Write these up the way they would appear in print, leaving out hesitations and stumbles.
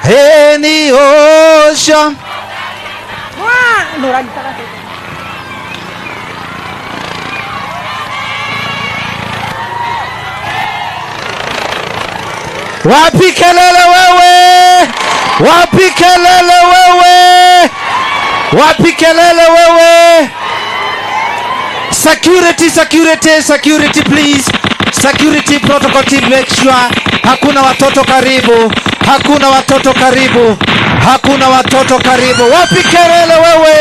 any ocean. Wapi kelele wewe? Wapi kelele wewe? Wapi kelele wewe? Security, security, security please. Security protocol team, make sure hakuna watoto karibu. Hakuna watoto karibu. Hakuna watoto karibu. Wapi kelele wewe?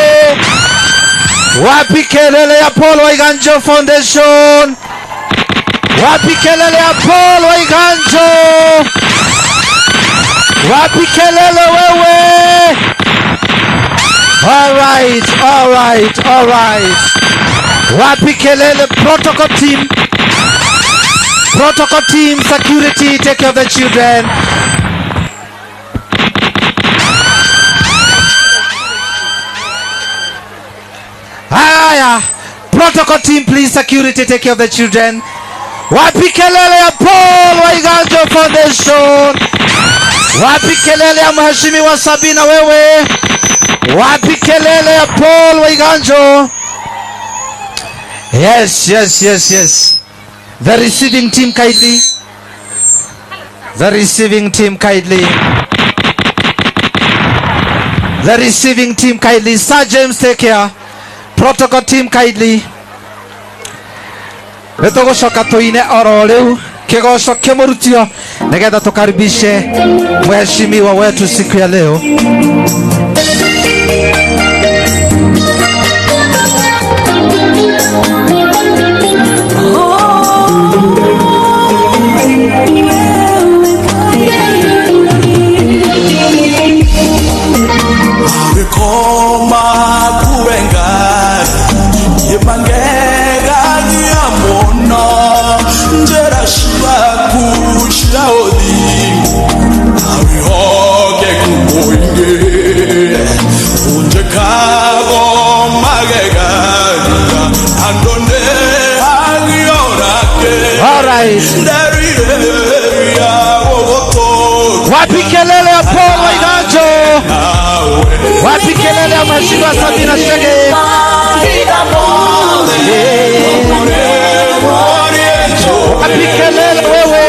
Wapi kelele ya Paul Waiganjo Foundation? Wapi kelele ya Paul Waiganjo? Wapi kelele wewe? All right, all right, all right. Wapi kelele protocol team? Protocol team, security, take care of the children. Haya, protocol team, please, security, take care of the children. Wapi kelele ya Paul Waiganjo Foundation? Wapi kelele ya mheshimiwa Sabina wewe? Wapi kelele ya Paul Waiganjo? Yes, yes, yes, yes. The receiving team kindly. The receiving team kindly. The receiving team kindly. Sir James, take care. Protocol team kindly. Letogoshoka tuine oro leo kigosho kimurutio nigetha tukaribishe mheshimiwa wetu siku ya leo. Wapi kelele ya Paul Waiganjo? Wapi kelele ya mheshimiwa Sabina Chege? Wapi kelele wewe?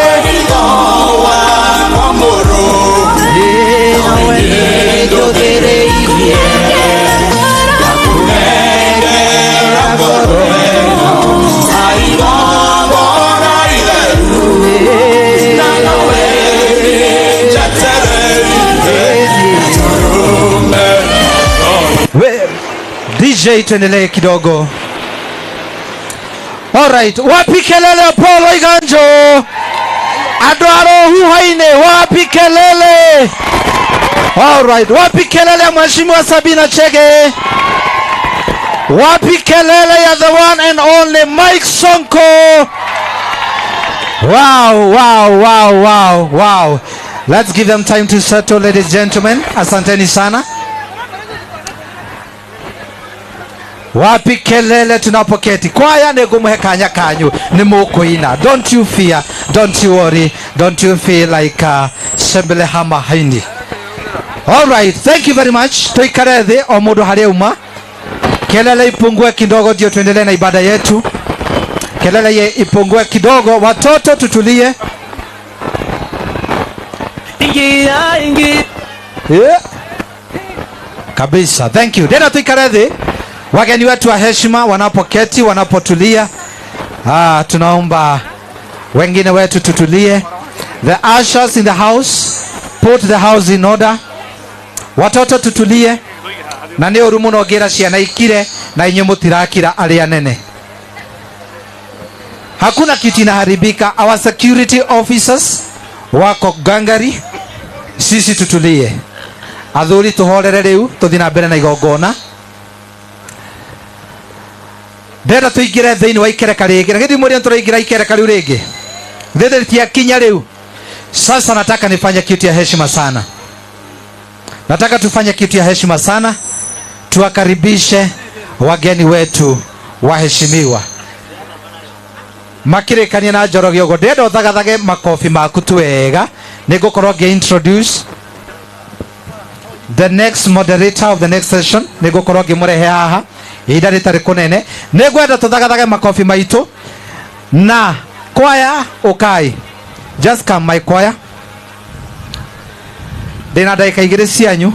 DJ tuendelee kidogo. Alright, wapi kelele ya Paul Waiganjo? Adwaro huhaine, wapi kelele? Alright, wapi kelele ya mheshimiwa Sabina Chege? Wapi kelele ya the one and only Mike Sonko? Wow, wow, wow, wow, wow. Let's give them time to settle, ladies and gentlemen. Asanteni sana. Wapi kelele tunapoketi? Kwaya negumuhe kanya kanyu ni mukuina. Don't you fear, don't you worry, don't you feel like shembele hama haini. All right, thank you very much. Tuikarethe o mundu haria uma. Kelele ipungue kidogo ndio tuendelee na ibada yetu. Kelele ipungue kidogo, watoto tutulie. Yeah. Kabisa, thank you. Dena tuikarethe. Wageni wetu wa heshima wanapoketi, wanapotulia. Tunaomba wengine wetu tutulie. The ushers in the house, put the house in order. Watoto tutulie. Na ni urumuno gira ciana ikire na inyu mutirakira aria nene. Hakuna kitu inaharibika. Our security officers wako gangari. Sisi tutulie. Athuri tuhorere riu tuthina mbere na igongona. Ndera tuingire thiini wa ikereka rigi. Ngithi muri turaingira ikereka riu rigi. Ndethe tia kinya riu. Sasa nataka nifanye kitu ya heshima sana. Nataka tufanye kitu ya heshima sana. Tuwakaribishe wageni wetu waheshimiwa. Makirekania na Njoroge ugo ndenda uthagathaga makofi maku tu wega. Nigukorwo ngi introduce the next moderator of the next session nego korogi murehe haha ida ritari kunene negwenda tuthagathaga makofi maitu na choir ukai just come my choir dina dakika igiri cianyu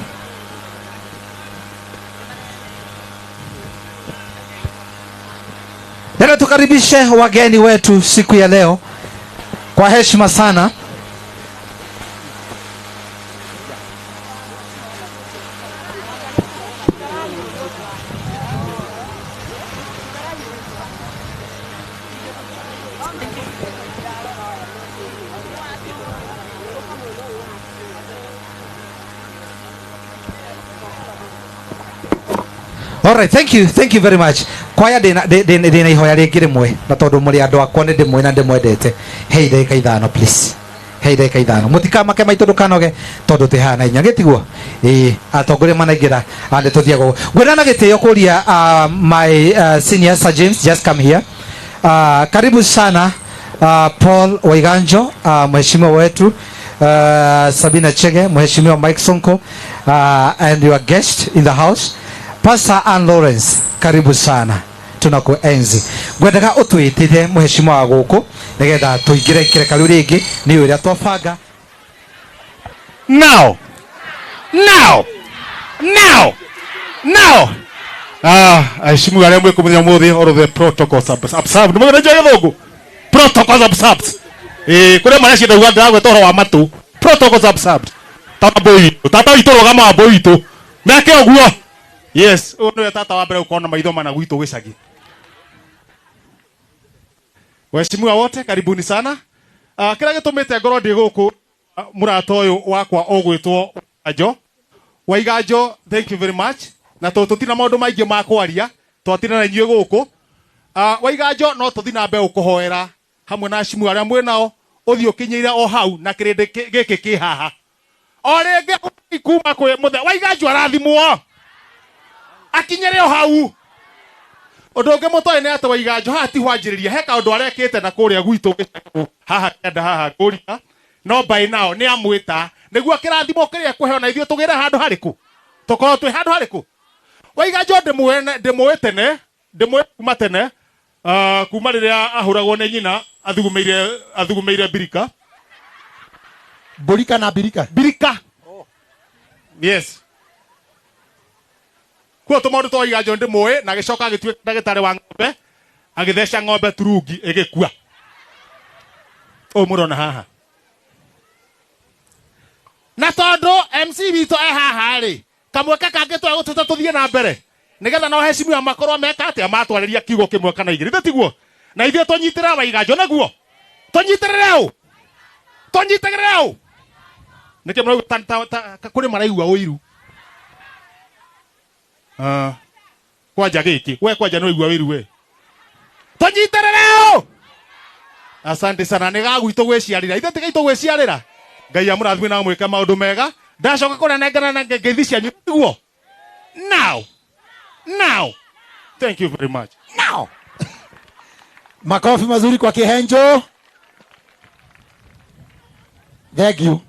Leo tukaribishe wageni wetu siku ya leo kwa heshima sana. All right, thank you very much. Kwaya dina ihoya ringi rimwe na tondu muri andu akwa ni ndimwe na ndimwendete. Hey ndagika ithano please. Hey ndagika ithano. Mutikamake maitu ndukanoge tondu tihana inya gitiguo. Atongoria managira ande tuthiago. Gwena na gitio kuria my senior Sir James, just come here. Karibu sana Paul Waiganjo, mheshimiwa wetu. Sabina Chege, mheshimiwa Mike Sonko, and your guest in the house. Pastor Ann Lawrence, karibu sana. Tunakuenzi. Gwendaga utwitithe mheshimiwa wa guku nigetha tuingire kireka ringi ni uria twabanga. Now. Aheshimiwa arĩa mwĩkũmũthenya mũthĩ all of the protocols observed. Nĩ mwĩna gĩthũngũ. Protocols observed. Kũrĩa marecienda uga ndagweta ũhoro wa matũ. Protocols observed. Tata witũ rũgama mbũ witũ. Meke ũguo. Yes, ndio tata wa mbere ukoona maitho mana gwitũ gĩcagi. Waheshimiwa wote karibuni sana. Kila gĩtũmĩte ngoro ndĩ gũkũ mũrata ũyũ wakwa ũgwĩtwo Waiganjo, thank you very much. Na tutina maũndũ maingĩ ma kwaria, twatina na inyuĩ gũkũ. Waiganjo no tũthi na mbere ũkũhoera hamwe na acimu arĩa mwĩ nao ũthiĩ ũkinyĩire o hau na kĩrĩndĩ gĩkĩ kĩ haha. O rĩngĩ kuma kwĩ mũthenya Waiganjo arathimwo. Akinyere o hau. Ũndũ ũngĩ mũtoĩ nĩ atĩ Waiganjo haha ti hwanjĩrĩria he kaũndũ arekĩte na kũrĩa gwitũ gĩcagi haha kenda haha kũrĩa no by now nĩ amwĩta nĩguo kĩrathimo kĩrĩa kũheo na ithuĩ tũgĩre handũ harĩkũ tũkorwo twĩ handũ harĩkũ. Waiganjo ndĩmũĩ tene kuma tene kuma rĩrĩa ahũragwo nĩ nyina athugumeire birika Borika na birika. Yes. Kwa tomato to Waiganjo ndĩmũĩ na gĩcoka agĩtuĩka ndagĩtarĩ wa ng'ombe agĩtheca ng'ombe turungi ĩgĩkua. Mũrona haha. Na tondu MC witũ haha rĩ kamweka kangĩ twagũtũta tũthiĩ na mbere nĩgetha no heshimiwa makorwo meka atĩa matwarĩria kiugo kĩmwe kana igĩrĩ tiguo na ithuĩ tũnyitĩrĩra Waiganjo naguo tũnyitĩrĩre ũ nĩkĩ mũrauga kũrĩ maraigua ũiru kwanja gĩkĩ we kwanja no igua ũiru we tũnyitĩrĩre ũ. Asante sana nĩ gagwitũ gwĩciarĩra ithuĩ tigaitũ gwĩciarĩra. Ngai amũrathime na mwĩke maũndũ mega. Ndacoka kũrĩa nengana na ngeithi cianyu niguo. Now. Thank you very much. Now. Makofi mazuri kwa Kihenjo. Thank you.